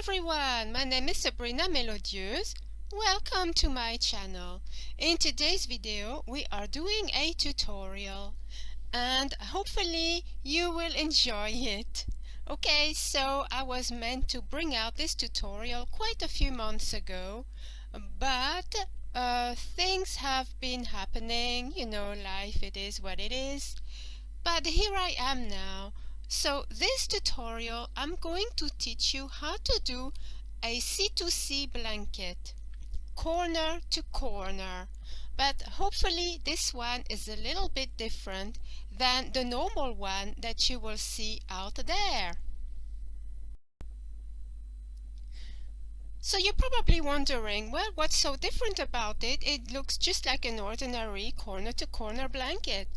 everyone, my name is Sabrina Melodieuse. Welcome to my channel. In today's video we are doing a tutorial and hopefully you will enjoy it. Okay, so I was meant to bring out this tutorial quite a few months ago, but things have been happening, life, it is what it is. But here I am now. So this tutorial I'm going to teach you how to do a C2C blanket, corner to corner. But hopefully this one is a little bit different than the normal one that you will see out there. So you're probably wondering, well, what's so different about it? It looks just like an ordinary corner-to-corner blanket.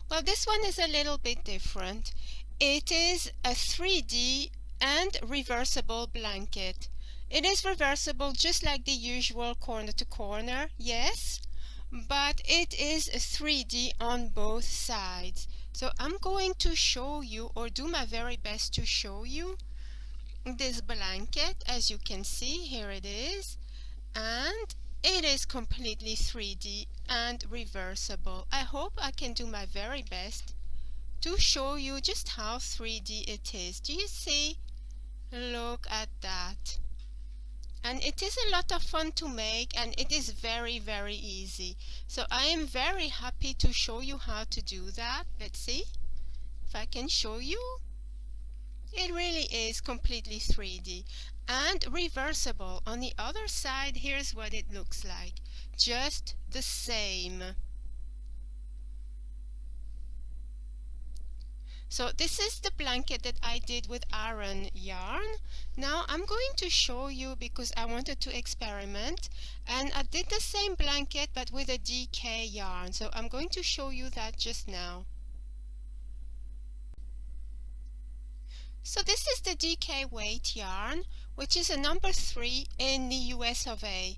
Well, this one is a little bit different. It is a 3D and reversible blanket. It is reversible just like the usual corner-to-corner, yes, but it is 3D on both sides. So I'm going to show you, or do my very best to show you, this blanket. As you can see, here it is, and it is completely 3D and reversible. I hope I can do my very best to show you just how 3D it is. Do you see? Look at that. And it is a lot of fun to make, and it is very, very easy. So I am very happy to show you how to do that. Let's see if I can show you. It really is completely 3D and reversible. On the other side, here's what it looks like. Just the same. So this is the blanket that I did with Aran yarn. Now I'm going to show you, because I wanted to experiment, and I did the same blanket but with a DK yarn. So I'm going to show you that just now. So this is the DK weight yarn, which is a number 3 in the US of A.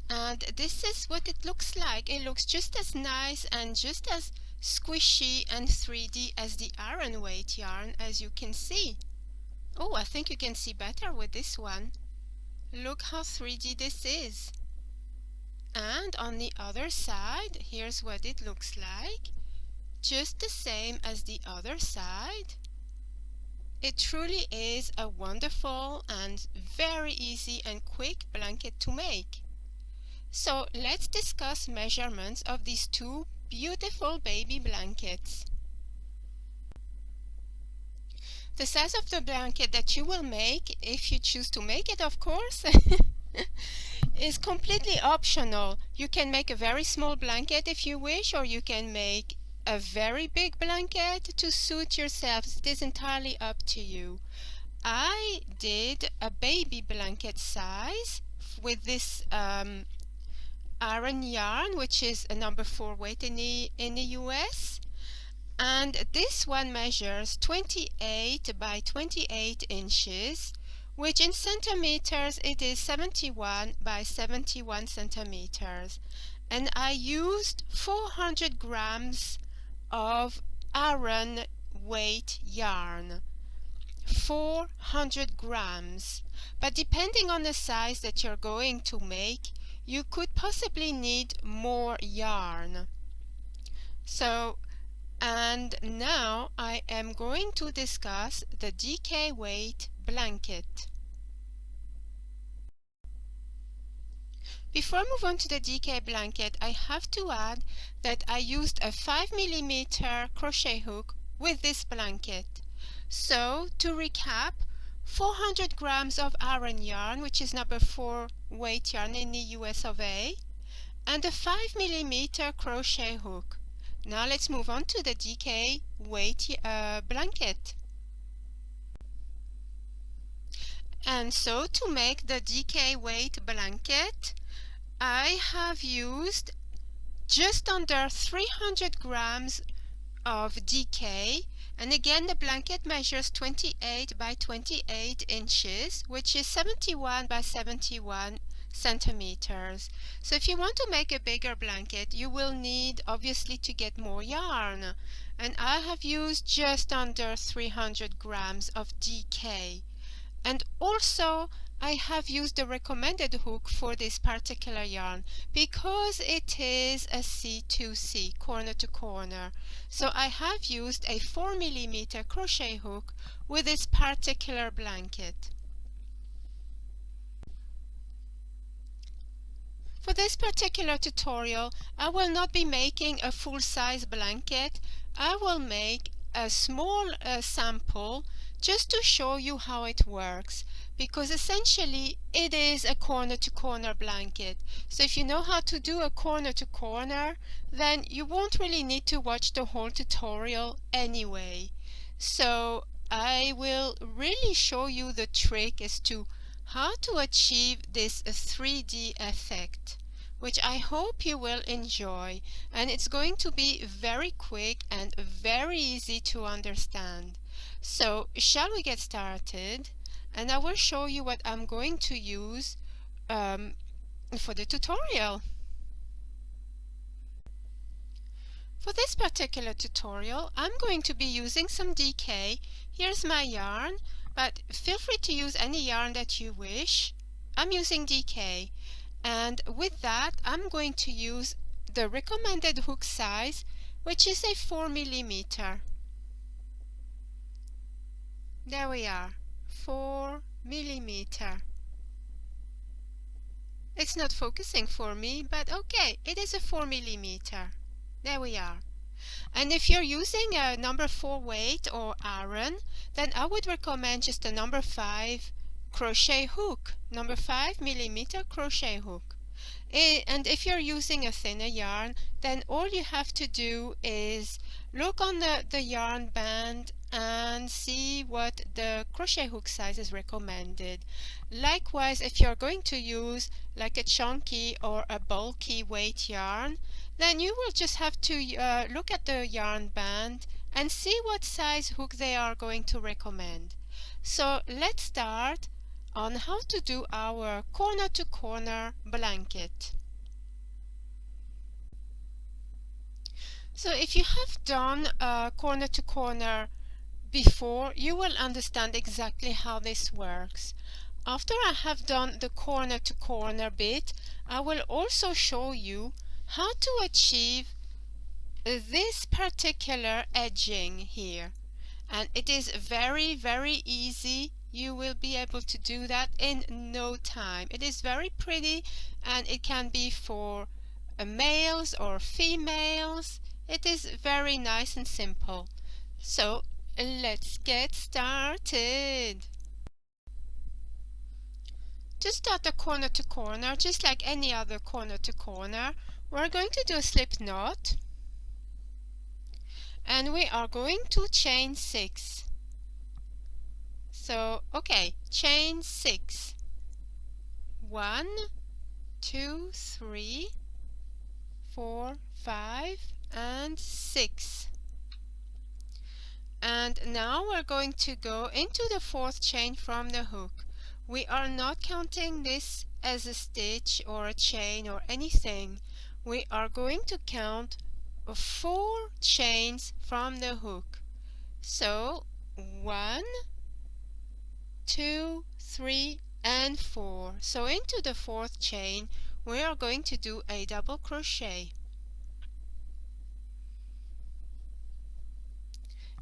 And this is what it looks like. It looks just as nice and just as squishy and 3D as the Aran weight yarn, as you can see. Oh, I think you can see better with this one. Look how 3D this is. And on the other side, here's what it looks like. Just the same as the other side. It truly is a wonderful and very easy and quick blanket to make. So let's discuss measurements of these two beautiful baby blankets. The size of the blanket that you will make, if you choose to make it, of course, is completely optional. You can make a very small blanket if you wish, or you can make a very big blanket to suit yourself. It is entirely up to you. I did a baby blanket size with this Aran yarn, which is a number 4 weight in the US, and this one measures 28 by 28 inches, which in centimeters it is 71 by 71 centimeters, and I used 400 grams of Aran weight yarn. 400 grams. But depending on the size that you're going to make, you could possibly need more yarn. So, and now I am going to discuss the DK weight blanket. Before I move on to the DK blanket, I have to add that I used a 5mm crochet hook with this blanket. So, to recap, 400 grams of Aran yarn, which is number 4 weight yarn in the US of A, and a 5mm crochet hook. Now let's move on to the DK weight blanket. And so to make the DK weight blanket, I have used just under 300 grams of DK, and again the blanket measures 28 by 28 inches, which is 71 by 71 centimeters. So if you want to make a bigger blanket, you will need obviously to get more yarn, and I have used just under 300 grams of DK. And also I have used the recommended hook for this particular yarn because it is a C2C, corner to corner. So I have used a 4mm crochet hook with this particular blanket. For this particular tutorial, I will not be making a full-size blanket. I will make a small sample just to show you how it works, because essentially it is a corner-to-corner blanket. So if you know how to do a corner-to-corner, then you won't really need to watch the whole tutorial anyway. So I will really show you the trick as to how to achieve this 3D effect, which I hope you will enjoy, and it's going to be very quick and very easy to understand. So shall we get started? And I will show you what I'm going to use for the tutorial. For this particular tutorial, I'm going to be using some DK. Here's my yarn, but feel free to use any yarn that you wish. I'm using DK, and with that I'm going to use the recommended hook size, which is a 4mm. There we are, 4mm. It's not focusing for me, but okay, it is a 4mm. There we are. And if you're using a number 4 weight or Aran, then I would recommend just a number 5 crochet hook, number 5mm crochet hook. And if you're using a thinner yarn, then all you have to do is look on the yarn band and see what the crochet hook size is recommended. Likewise, if you're going to use like a chunky or a bulky weight yarn, then you will just have to look at the yarn band and see what size hook they are going to recommend. So let's start on how to do our corner to corner blanket. So if you have done corner to corner before, you will understand exactly how this works. After I have done the corner to corner bit, I will also show you how to achieve this particular edging here. And it is very, very easy. You will be able to do that in no time. It is very pretty, and it can be for males or females. It is very nice and simple. So let's get started. To start the corner to corner, just like any other corner to corner, we're going to do a slip knot, and we are going to chain 6. So okay, chain 6. 1, 2, 3, 4, 5 and 6. And now we're going to go into the 4th chain from the hook. We are not counting this as a stitch or a chain or anything. We are going to count 4 chains from the hook. So 1, 2, 3 and 4. So into the 4th chain we are going to do a double crochet.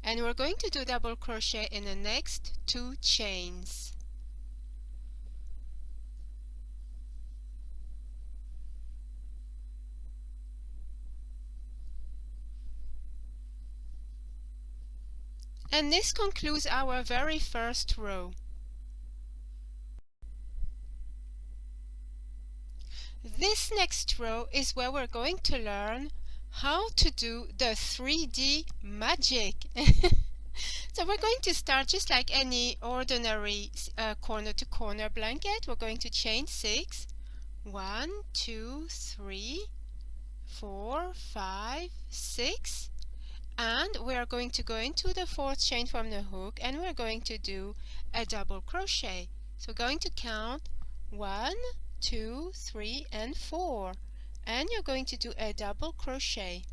And we're going to do double crochet in the next 2 chains. And this concludes our very first row. This next row is where we're going to learn how to do the 3D magic. So we're going to start just like any ordinary corner to corner blanket. We're going to chain 6. 1, 2, 3, 4, 5, 6. And we are going to go into the 4th chain from the hook, and we're going to do a double crochet. So we're going to count 1, 2, 3 and 4, and you're going to do a double crochet.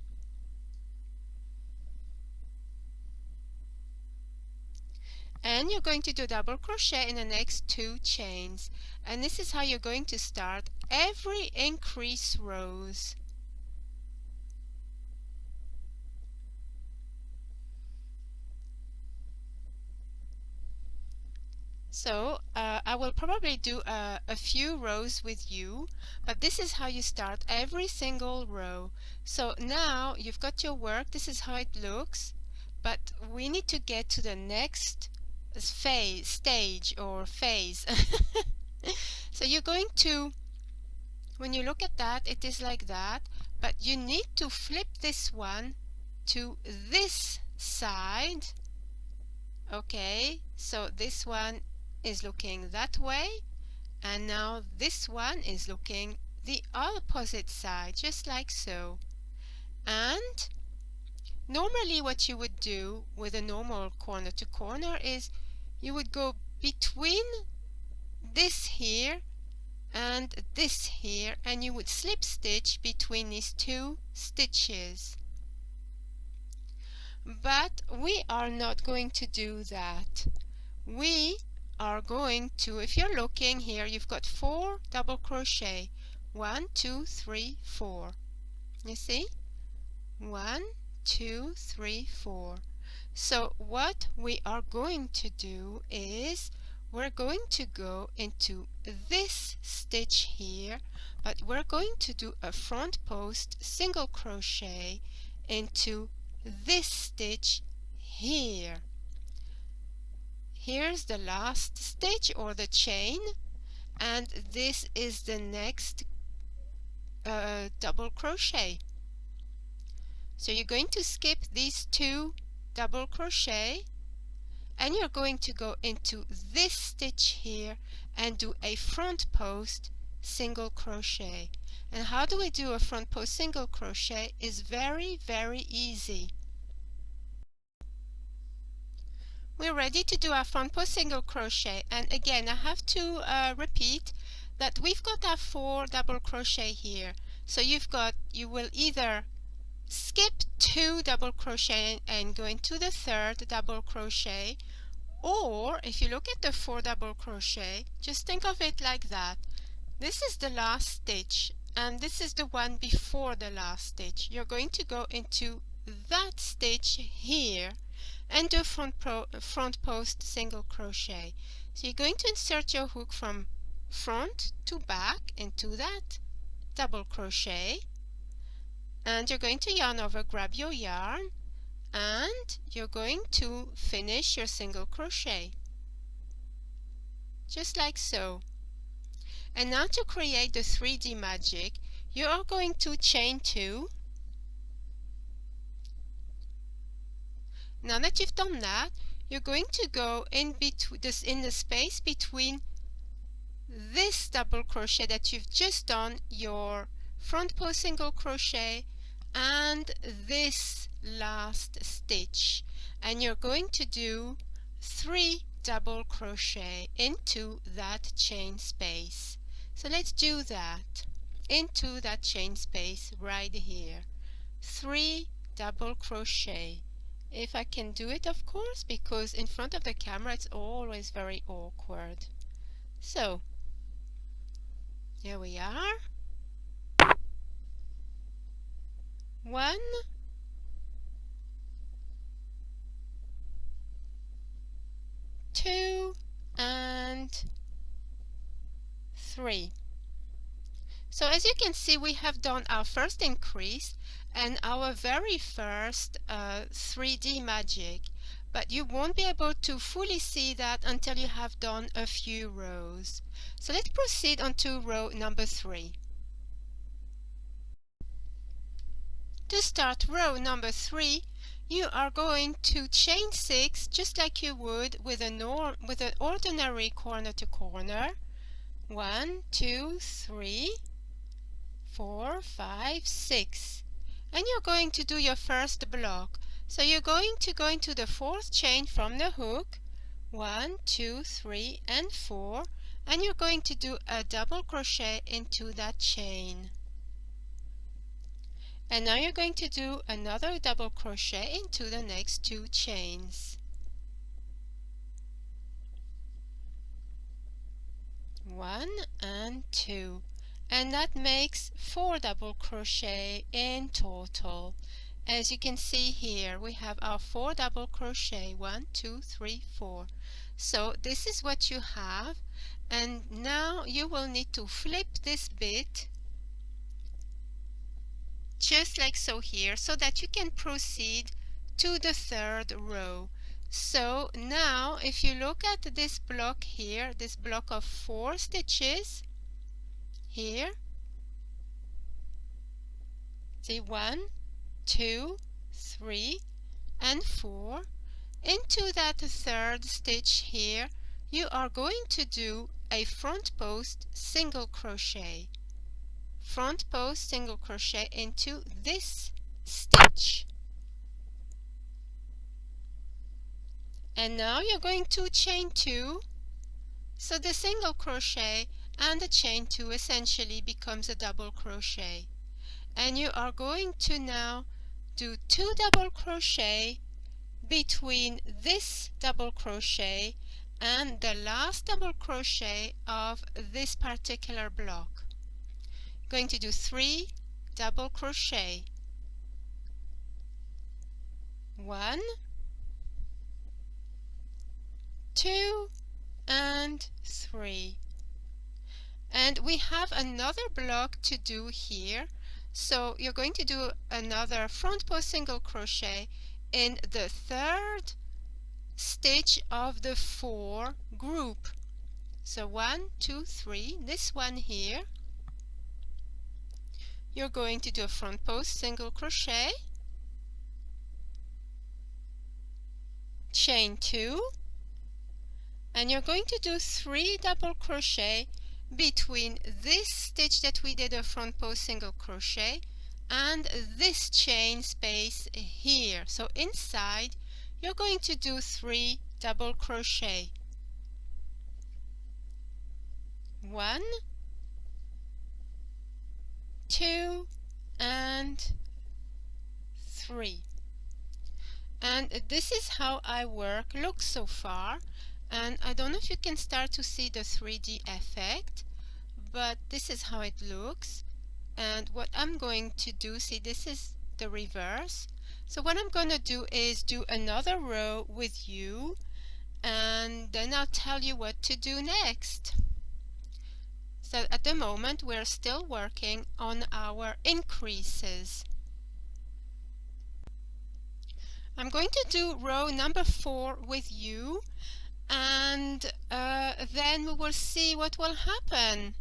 and you're going to do double crochet in the next 2 chains, and this is how you're going to start every increase rows. So I will probably do a few rows with you, but this is how you start every single row. So now you've got your work, this is how it looks, but we need to get to the next stage or phase. So you're going to, when you look at that, it is like that, but you need to flip this one to this side. Okay, so this one is looking that way, and now this one is looking the opposite side, just like so. And normally what you would do with a normal corner to corner is you would go between this here and this here, and you would slip stitch between these 2 stitches. But we are not going to do that. We are going to, if you're looking here, you've got 4 double crochet. 1, 2, 3, 4. You see? 1, 2, 3, 4. So what we are going to do is we're going to go into this stitch here, but we're going to do a front post single crochet into this stitch here. Here's the last stitch or the chain, and this is the next double crochet. So you're going to skip these 2 double crochet, and you're going to go into this stitch here and do a front post single crochet. And how do we do a front post single crochet? Is very, very easy. We're ready to do our front post single crochet, and again I have to repeat that we've got our 4 double crochet here. So you will either skip 2 double crochet and go into the 3rd double crochet, or if you look at the 4 double crochet, just think of it like that. This is the last stitch and this is the one before the last stitch. You're going to go into that stitch here and do front post single crochet. So you're going to insert your hook from front to back into that double crochet, and you're going to yarn over, grab your yarn, and you're going to finish your single crochet just like so. And now to create the 3D magic, you are going to chain 2. Now that you've done that, you're going to go in the space between this double crochet that you've just done your front post single crochet and this last stitch, and you're going to do 3 double crochet into that chain space. So let's do that. Into that chain space right here, 3 double crochet. If I can do it, of course, because in front of the camera it's always very awkward. So here we are. 1, 2, and 3. So as you can see, we have done our first increase and our very first 3D magic, but you won't be able to fully see that until you have done a few rows. So let's proceed on to row number 3. To start row number 3, you are going to chain 6 just like you would with an ordinary corner to corner. 1, 2, 3, 4, 5, 6. And you're going to do your first block. So you're going to go into the 4th chain from the hook, 1, 2, 3, and 4, and you're going to do a double crochet into that chain. And now you're going to do another double crochet into the next 2 chains. 1 and 2, and that makes 4 double crochet in total. As you can see here, we have our 4 double crochet, 1 2 3 4. So this is what you have, and now you will need to flip this bit just like so here, so that you can proceed to the third row. So now if you look at this block here, this block of 4 stitches here, see 1 2 3 and 4, into that third stitch here you are going to do a front post single crochet, front post single crochet into this stitch. And now you're going to chain 2, so the single crochet and the chain 2 essentially becomes a double crochet. And you are going to now do 2 double crochet between this double crochet and the last double crochet of this particular block. Going to do 3 double crochet, 1 2 and 3. And we have another block to do here, so you're going to do another front post single crochet in the third stitch of the 4 group. So 1 2 3, this one here, you're going to do a front post single crochet, chain 2, and you're going to do 3 double crochet between this stitch that we did a front post single crochet and this chain space here. So inside you're going to do 3 double crochet, 1 2 and 3. And this is how I look so far. And I don't know if you can start to see the 3D effect, but this is how it looks. And what I'm going to do, see, this is the reverse. So what I'm going to do is do another row with you, and then I'll tell you what to do next. So at the moment we're still working on our increases. I'm going to do row number 4 with you, and then we will see what will happen.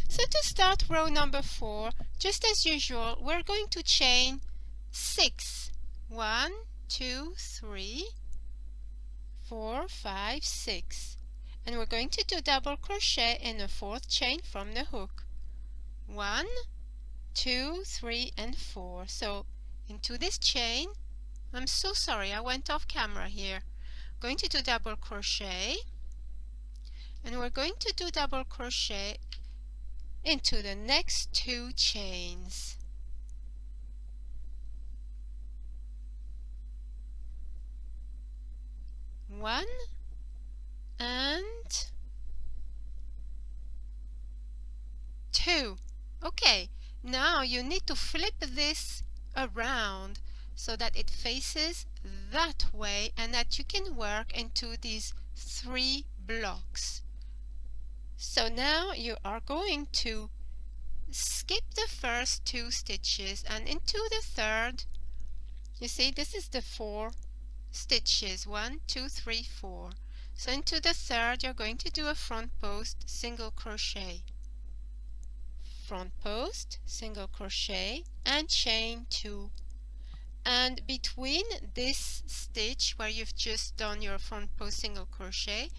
So to start row number 4, just as usual, we're going to chain 6. 1 2 3 4 5 6, and we're going to do double crochet in the 4th chain from the hook. 1 2 3 and 4. So into this chain, I'm so sorry, I went off camera here. Going to do double crochet, and we're going to do double crochet into the next 2 chains. One and 2. Okay, now you need to flip this around so that it faces that way and that you can work into these 3 blocks. So now you are going to skip the first 2 stitches and into the third. You see, this is the 4 stitches, 1 2 3 4. So into the third you're going to do a front post single crochet, front post single crochet and chain 2. And between this stitch where you've just done your front post single crochet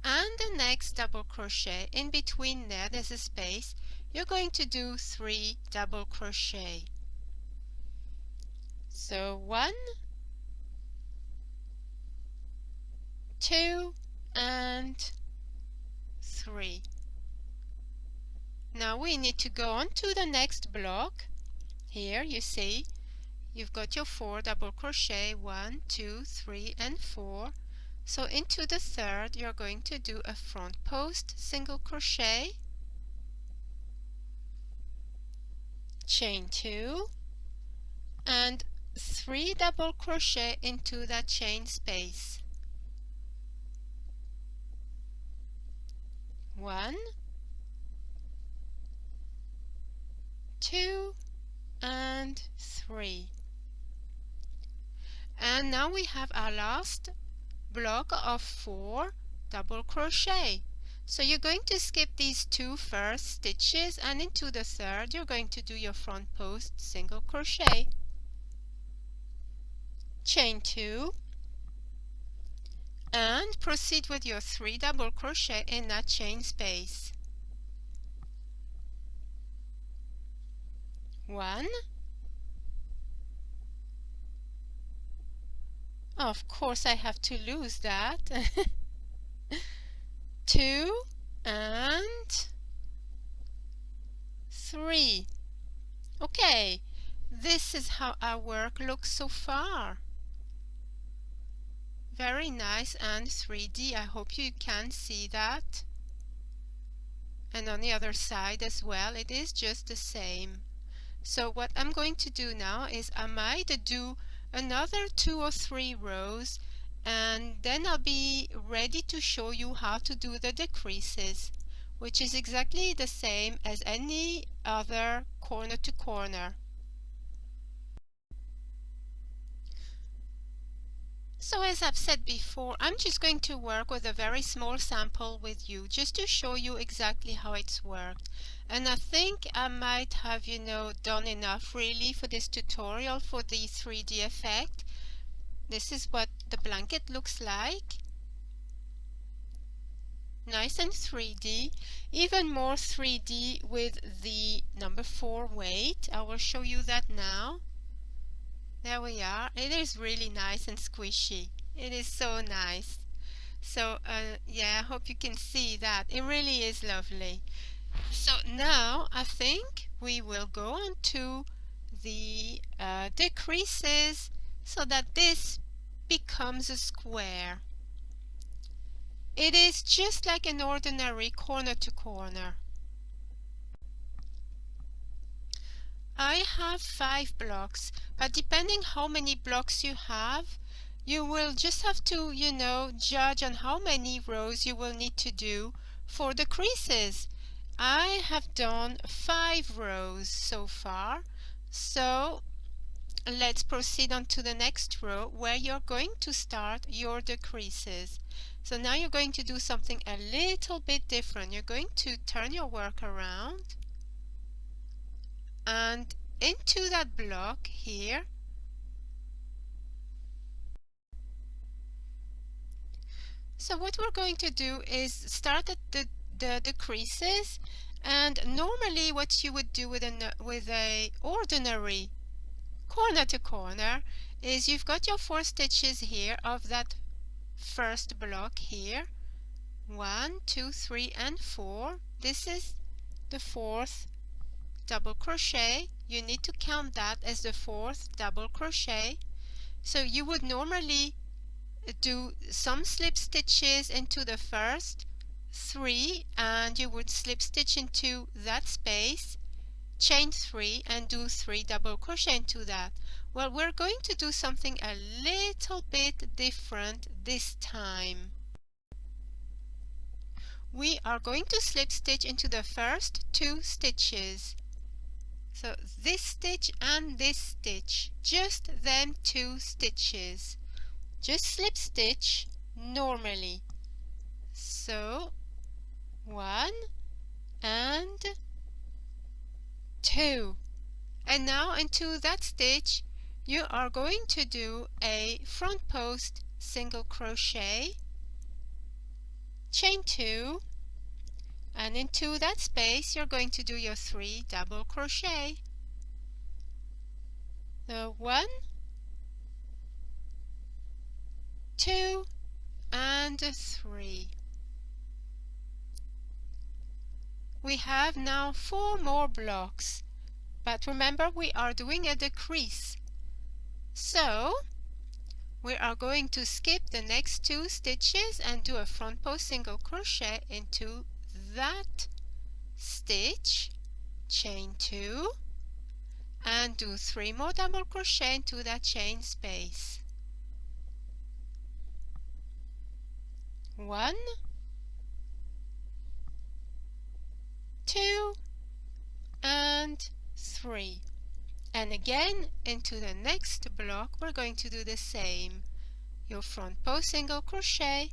and the next double crochet, in between there's a space, you're going to do 3 double crochet. So 1 2 and 3. Now we need to go on to the next block. Here you see you've got your 4 double crochet, 1 2 3 and 4. So into the third you're going to do a front post single crochet, chain 2, and 3 double crochet into that chain space. 1, 2, and 3. And now we have our last block of 4 double crochet. So you're going to skip these 2 first stitches, and into the third you're going to do your front post single crochet, chain 2, and proceed with your 3 double crochet in that chain space. 1, of course I have to lose that, 2, and 3. Okay, this is how our work looks so far. Very nice and 3D. I hope you can see that. And on the other side as well, it is just the same. So what I'm going to do now is I might do another 2 or 3 rows, and then I'll be ready to show you how to do the decreases, which is exactly the same as any other corner to corner. So as I've said before, I'm just going to work with a very small sample with you just to show you exactly how it's worked. And I think I might have, done enough really for this tutorial for the 3D effect. This is what the blanket looks like. Nice and 3D, even more 3D with the number 4 weight. I will show you that now. There we are. It is really nice and squishy. It is so nice. So yeah, I hope you can see that. It really is lovely. So now I think we will go on to the decreases so that this becomes a square. It is just like an ordinary corner to corner. I have 5 blocks, but depending how many blocks you have, you will just have to, judge on how many rows you will need to do for the creases. I have done 5 rows so far, so let's proceed on to the next row where you're going to start your decreases. So now you're going to do something a little bit different. You're going to turn your work around, and into that block here, so what we're going to do is start at the decreases, and normally what you would do with a ordinary corner to corner is you've got your 4 stitches here of that first block here, 1, 2, 3, and 4. This is the 4th double crochet. You need to count that as the 4th double crochet. So you would normally do some slip stitches into the first 3, and you would slip stitch into that space, chain 3, and do 3 double crochet into that. Well, we're going to do something a little bit different this time. We are going to slip stitch into the first 2 stitches. So this stitch and this stitch, just them 2 stitches. Just slip stitch normally. So 1 and 2. And now into that stitch you are going to do a front post single crochet, chain 2, and into that space you're going to do your 3 double crochet. So 1, 2, and 3. We have now 4 more blocks, but remember we are doing a decrease. So we are going to skip the next 2 stitches and do a front post single crochet into that stitch, chain 2, and do 3 more double crochet into that chain space. 1, 2, and 3. And again into the next block we're going to do the same. Your front post single crochet,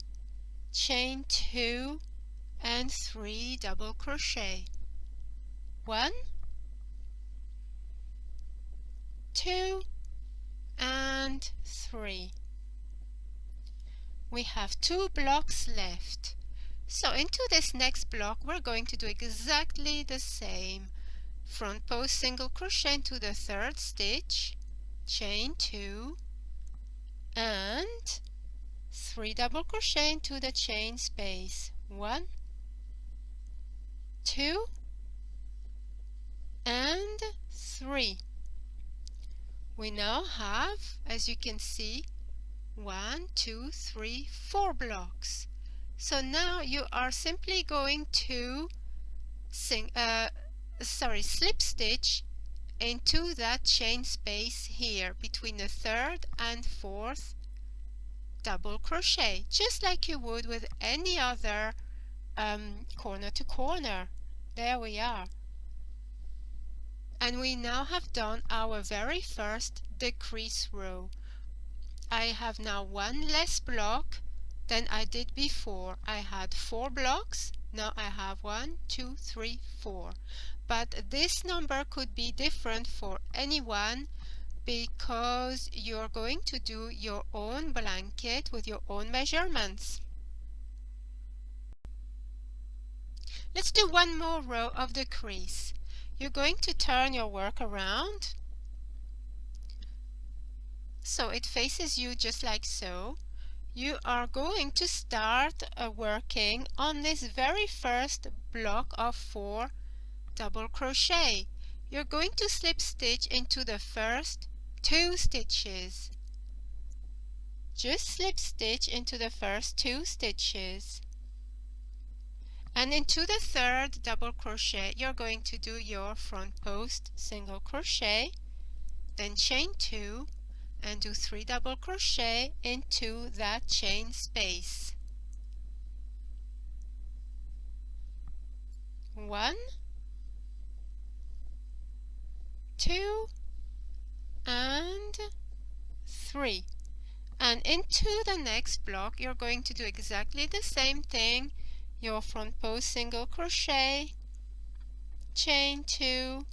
chain 2 and 3 double crochet. 1, 2 and 3. We have 2 blocks left. So into this next block we're going to do exactly the same. Front post single crochet into the 3rd stitch, chain 2 and 3 double crochet into the chain space. 1, 2 and 3. We now have, as you can see, 1, 2, 3, 4 blocks. So now you are simply going to slip stitch into that chain space here between the 3rd and 4th double crochet, just like you would with any other corner to corner. There we are. And we now have done our very first decrease row. I have now 1 less block than I did before. I had 4 blocks, now I have 1, 2, 3, 4. But this number could be different for anyone because you're going to do your own blanket with your own measurements. Let's do 1 more row of decrease. You're going to turn your work around so it faces you just like so. You are going to start working on this very first block of 4 double crochet. You're going to slip stitch into the first 2 stitches. Just slip stitch into the first 2 stitches. And into the 3rd double crochet you're going to do your front post single crochet, then chain 2 and do 3 double crochet into that chain space. 1, 2 and 3. And into the next block you're going to do exactly the same thing. Your front post single crochet, chain 2,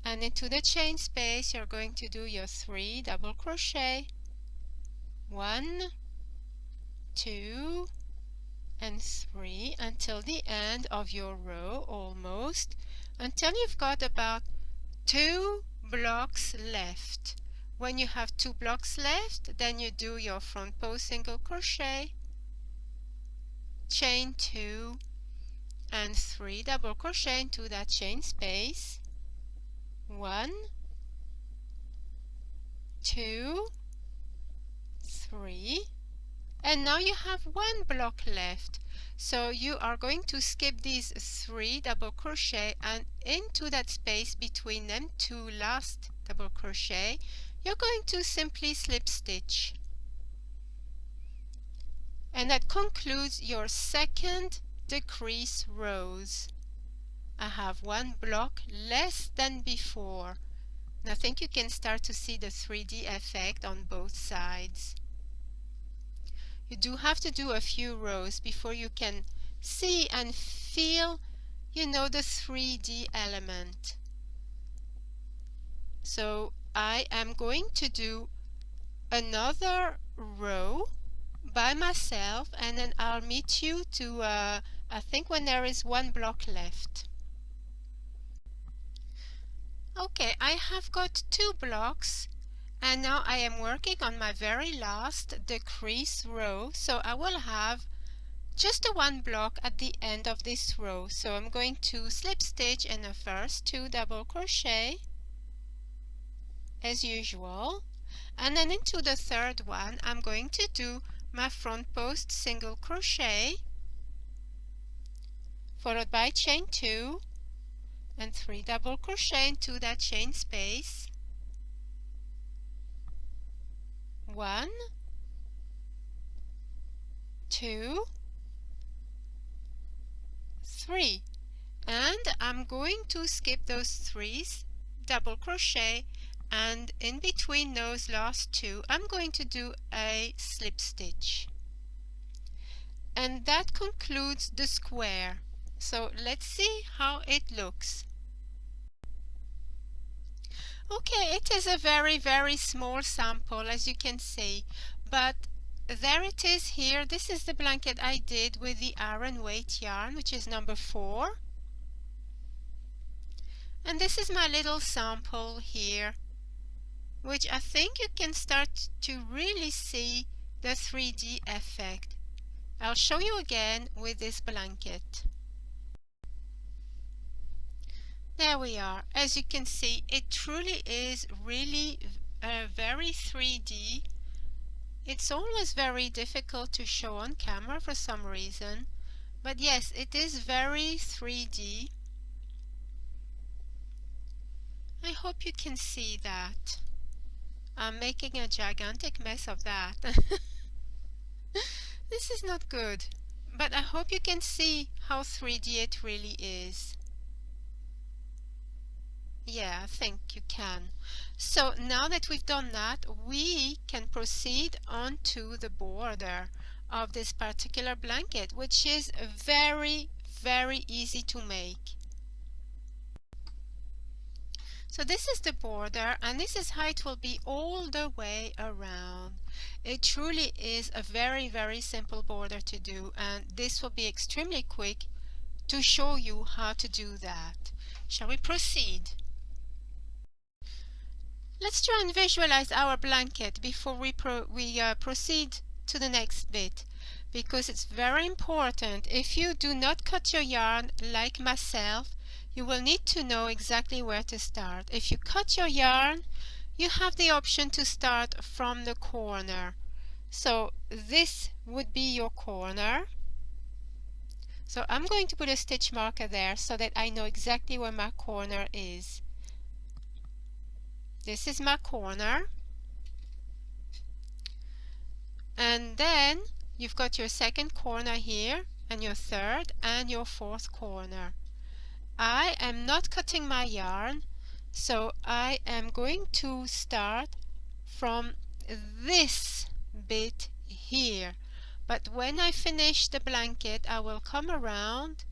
and into the chain space you're going to do your 3 double crochet. 1, 2 and 3 until the end of your row, almost, until you've got about 2 blocks left. When you have 2 blocks left, then you do your front post single crochet, chain 2 and 3 double crochet into that chain space. 1, 2, 3, and now you have 1 block left. So you are going to skip these 3 double crochet, and into that space between them 2 last double crochet you're going to simply slip stitch. And that concludes your 2nd decrease rows. I have 1 block less than before. And I think you can start to see the 3D effect on both sides. You do have to do a few rows before you can see and feel, the 3D element. So I am going to do another row by myself, and then I'll meet you to I think when there is 1 block left. Okay, I have got 2 blocks, and now I am working on my very last decrease row, so I will have just a 1 block at the end of this row. So I'm going to slip stitch in the first 2 double crochet as usual, And then into the third one I'm going to do my front post single crochet followed by chain 2 and 3 double crochet into that chain space. 1, 2, 3, and I'm going to skip those 3's, double crochet, and in between those last 2 I'm going to do a slip stitch, and that concludes the square. So let's see how it looks. Okay, it is a very small sample, as you can see, but there it is here. This is the blanket I did with the Aran weight yarn, which is number 4. And this is my little sample here, which I think you can start to really see the 3D effect. I'll show you again with this blanket. There we are. As you can see, it truly is really very 3D. It's always very difficult to show on camera for some reason, but yes, it is very 3D. I hope you can see that. I'm making a gigantic mess of that. This is not good, but I hope you can see how 3D it really is. Yeah, I think you can. So now that we've done that, we can proceed on to the border of this particular blanket, which is very easy to make. So this is the border, and this is how it will be all the way around. It truly is a very simple border to do, and this will be extremely quick to show you how to do that. Shall we proceed? Let's try and visualize our blanket before we proceed to the next bit, because it's very important. If you do not cut your yarn like myself, you will need to know exactly where to start. If you cut your yarn, you have the option to start from the corner. So this would be your corner. So I'm going to put a stitch marker there so that I know exactly where my corner is. This is my corner, and then you've got your second corner here, and your third and your fourth corner. I am not cutting my yarn, so I am going to start from this bit here, but when I finish the blanket I will come around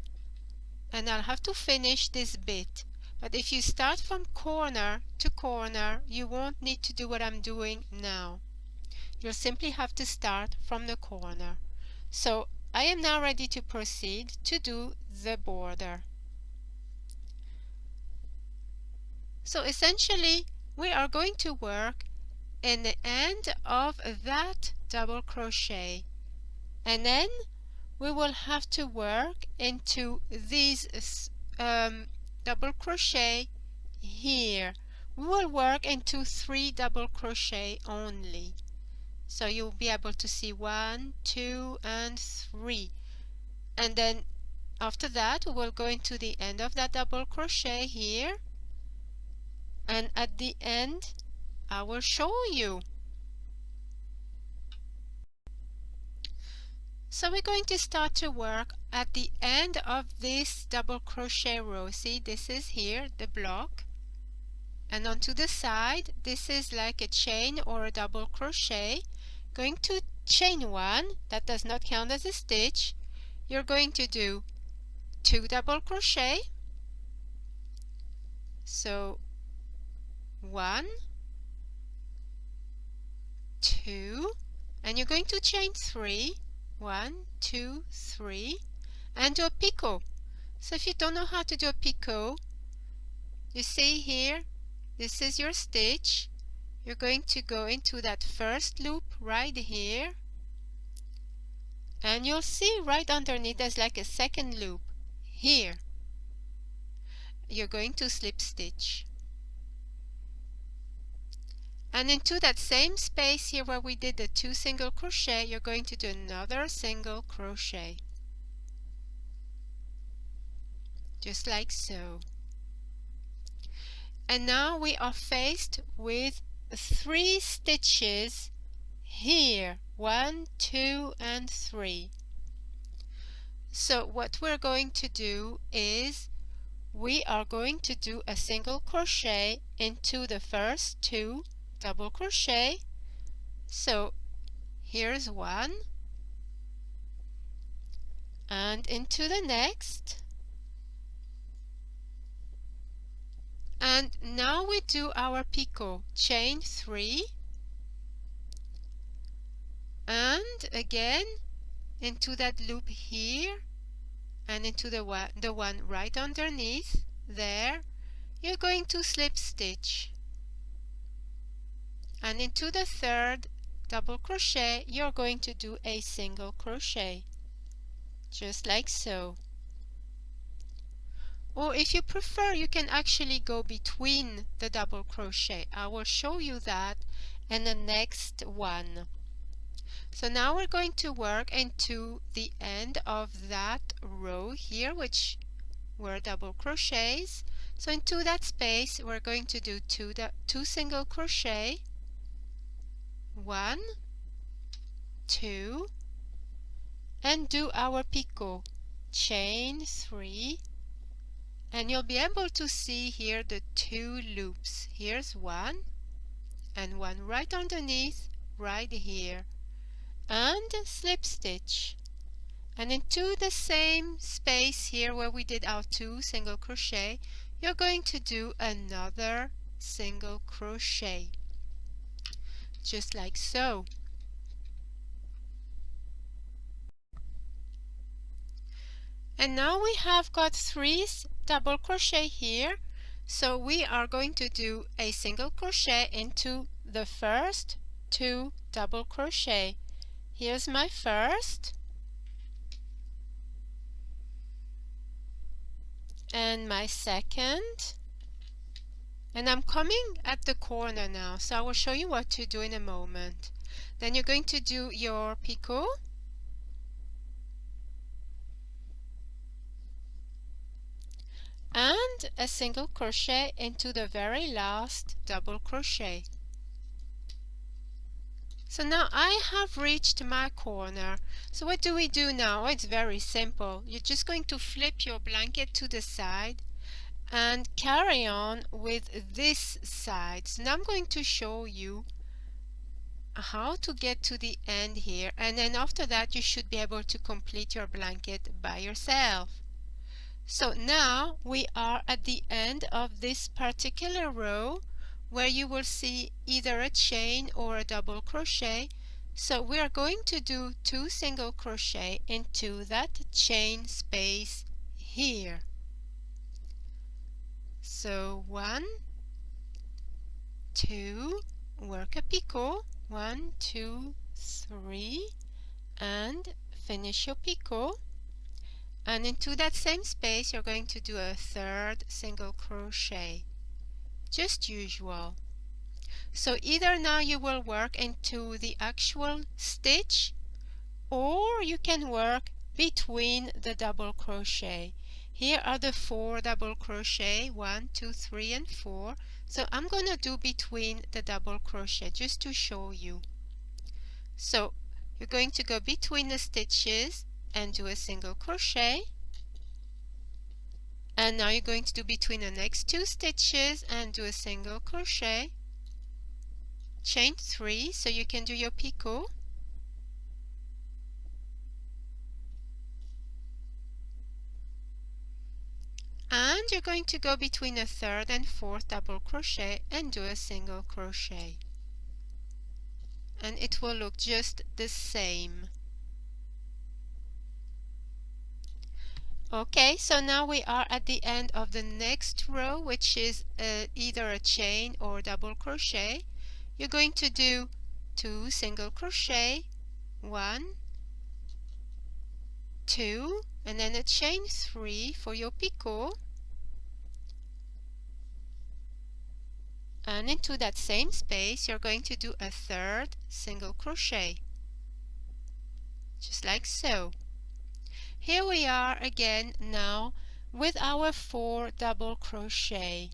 and I'll have to finish this bit. But if you start from corner to corner, you won't need to do what I'm doing now. You'll simply have to start from the corner. So I am now ready to proceed to do the border. So essentially we are going to work in the end of that double crochet, and then we will have to work into these double crochet here. We will work into 3 double crochet only, so you'll be able to see 1, 2 and 3, and then after that we will go into the end of that double crochet here, and at the end I will show you. So we're going to start to work at the end of this double crochet row. See, this is here the block, and onto the side this is like a chain or a double crochet. Going to chain 1, that does not count as a stitch. You're going to do 2 double crochet, so 1, 2, and you're going to chain 3, 1, 2, 3, and do a picot. So if you don't know how to do a picot, you see here, this is your stitch. You're going to go into that first loop right here, and you'll see right underneath there's like a second loop here. You're going to slip stitch, And into that same space here where we did the 2 single crochet, you're going to do another single crochet, just like so. And now we are faced with 3 stitches here, 1, 2 and 3. So what we're going to do is we are going to do a single crochet into the first 2 double crochet. So here's 1 and into the next, and now we do our picot, chain 3 and again into that loop here and into the one right underneath there, you're going to slip stitch, and into the third double crochet you're going to do a single crochet, just like so. Or if you prefer, you can actually go between the double crochet. I will show you that in the next one. So now we're going to work into the end of that row here, which were double crochets. So into that space we're going to do two single crochet, 1, 2, and do our picot, chain 3, and you'll be able to see here the 2 loops. Here's 1 and 1 right underneath right here, and slip stitch, and into the same space here where we did our 2 single crochet you're going to do another single crochet, just like so. And now we have got 3 double crochet here, so we are going to do a single crochet into the first 2 double crochet. Here's my first and my second, and I'm coming at the corner now, so I will show you what to do in a moment. Then you're going to do your picot, and a single crochet into the very last double crochet. So now I have reached my corner. So what do we do now? Oh, it's very simple. You're just going to flip your blanket to the side and carry on with this side. So now I'm going to show you how to get to the end here, and then after that you should be able to complete your blanket by yourself. So now we are at the end of this particular row where you will see either a chain or a double crochet. So we are going to do 2 single crochet into that chain space here. So 1, 2, work a picot, 1, 2, 3, and finish your picot. And into that same space you're going to do a third single crochet, just usual. So either now you will work into the actual stitch, or you can work between the double crochet. Here are the 4 double crochet, 1, 2, 3 and 4. So I'm going to do between the double crochet just to show you. So you're going to go between the stitches and do a single crochet, and now you're going to do between the next 2 stitches and do a single crochet, chain 3, so you can do your picot, and you're going to go between the 3rd and 4th double crochet and do a single crochet, and it will look just the same. Okay, so now we are at the end of the next row, which is either a chain or double crochet. You're going to do 2 single crochet, 1, 2, and then a chain 3 for your picot, And into that same space you're going to do a third single crochet, just like so. Here we are again now with our 4 double crochet.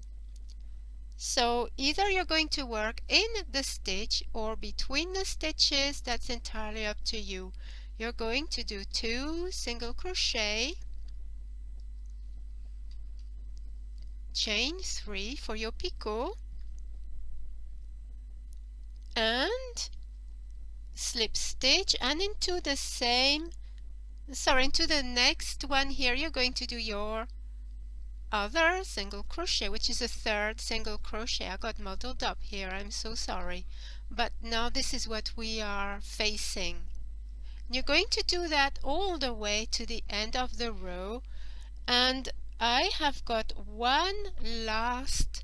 So either you're going to work in the stitch or between the stitches, that's entirely up to you. You're going to do 2 single crochet, chain 3 for your picot, and slip stitch, and into the next one here you're going to do your other single crochet, which is a third single crochet. I got muddled up here, I'm so sorry, but now this is what we are facing. You're going to do that all the way to the end of the row, and I have got one last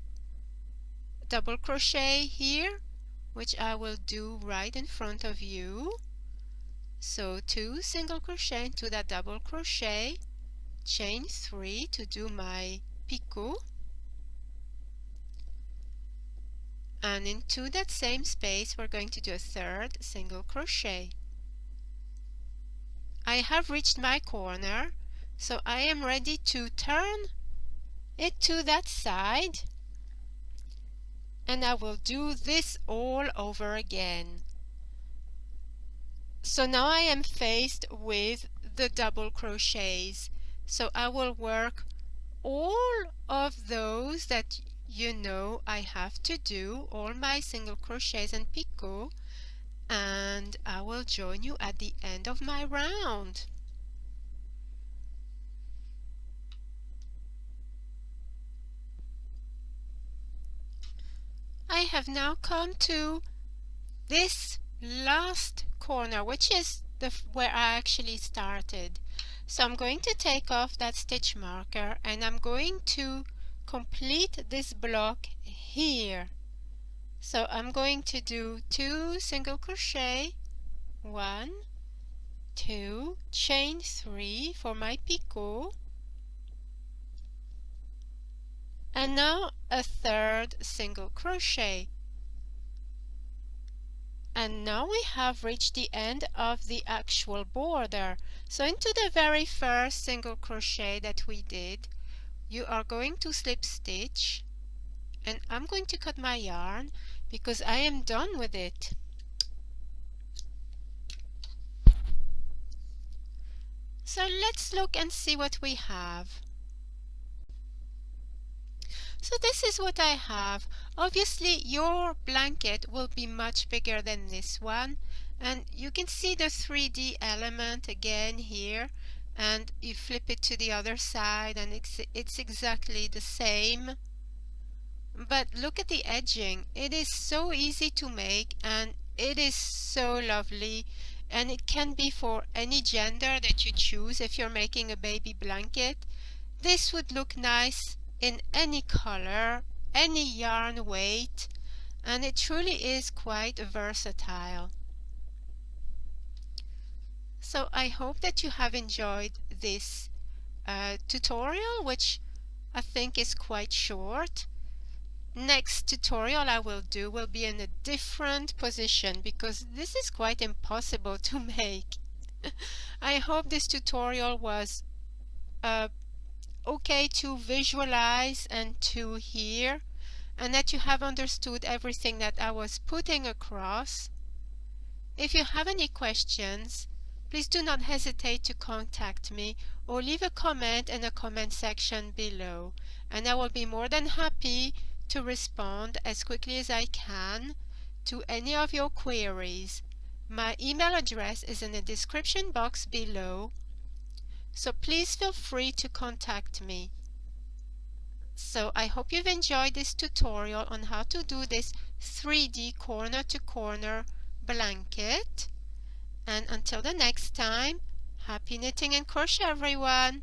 double crochet here, which I will do right in front of you. So 2 single crochet into that double crochet, chain 3 to do my picot, and into that same space we're going to do a third single crochet. I have reached my corner, so I am ready to turn it to that side, and I will do this all over again. So now I am faced with the double crochets, so I will work all of those that you know I have to do, all my single crochets and picot, and I will join you at the end of my round. I have now come to this last corner, which is where I actually started. So I'm going to take off that stitch marker and I'm going to complete this block here. So I'm going to do 2 single crochet, 1, 2, chain 3 for my picot, and now a third single crochet. And now we have reached the end of the actual border. So into the very first single crochet that we did, you are going to slip stitch, and I'm going to cut my yarn because I am done with it. So let's look and see what we have. So this is what I have. Obviously your blanket will be much bigger than this one, and you can see the 3D element again here, and you flip it to the other side and it's exactly the same. But look at the edging. It is so easy to make and it is so lovely, and it can be for any gender that you choose. If you're making a baby blanket, this would look nice in any color, any yarn weight, and it truly is quite versatile. So I hope that you have enjoyed this tutorial, which I think is quite short. Next tutorial I will do will be in a different position because this is quite impossible to make. I hope this tutorial was okay to visualize and to hear, and that you have understood everything that I was putting across. If you have any questions, please do not hesitate to contact me or leave a comment in the comment section below, and I will be more than happy to respond as quickly as I can to any of your queries. My email address is in the description box below, so please feel free to contact me. So I hope you've enjoyed this tutorial on how to do this 3D corner to corner blanket. And until the next time, happy knitting and crochet everyone!